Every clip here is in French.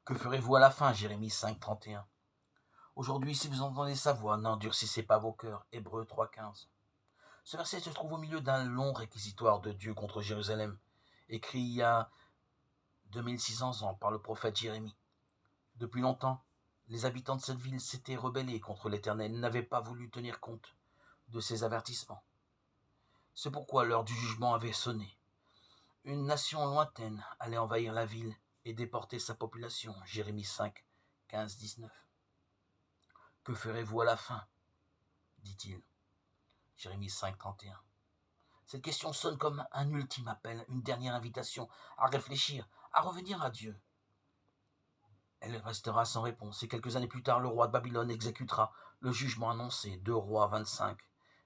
Que ferez-vous à la fin? Jérémie 5, 31. Aujourd'hui, si vous entendez sa voix, n'endurcissez pas vos cœurs. Hébreux 3, 15. Ce verset se trouve au milieu d'un long réquisitoire de Dieu contre Jérusalem, écrit il y a 2600 ans par le prophète Jérémie. Depuis longtemps, les habitants de cette ville s'étaient rebellés contre l'Éternel et n'avaient pas voulu tenir compte de ses avertissements. C'est pourquoi l'heure du jugement avait sonné. Une nation lointaine allait envahir la ville et déporter sa population. Jérémie 5, 15, 19. Que ferez-vous à la fin? Dit-il. Jérémie 5, 31. Cette question sonne comme un ultime appel, une dernière invitation à réfléchir, à revenir à Dieu. Elle restera sans réponse et quelques années plus tard, le roi de Babylone exécutera le jugement annoncé, 2 Rois 25,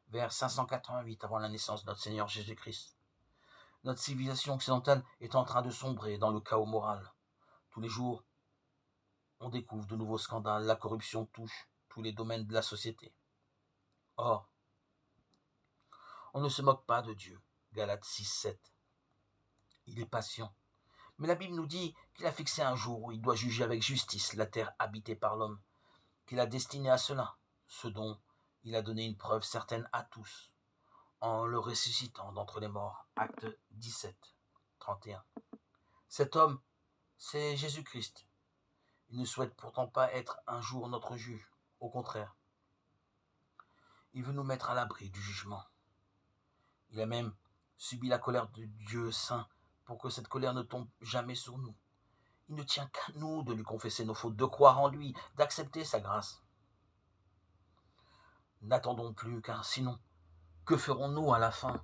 vers 588 avant la naissance de notre Seigneur Jésus-Christ. Notre civilisation occidentale est en train de sombrer dans le chaos moral. Tous les jours, on découvre de nouveaux scandales, la corruption touche tous les domaines de la société. Or, on ne se moque pas de Dieu. Galates 6, 7. Il est patient. Mais la Bible nous dit qu'il a fixé un jour où il doit juger avec justice la terre habitée par l'homme, qu'il a destiné à cela, ce dont il a donné une preuve certaine à tous, en le ressuscitant d'entre les morts. Acte 17, 31. Cet homme, c'est Jésus-Christ. Il ne souhaite pourtant pas être un jour notre juge. Au contraire, il veut nous mettre à l'abri du jugement. Il a même subi la colère de Dieu saint pour que cette colère ne tombe jamais sur nous. Il ne tient qu'à nous de lui confesser nos fautes, de croire en lui, d'accepter sa grâce. N'attendons plus, car sinon, que ferons-nous à la fin?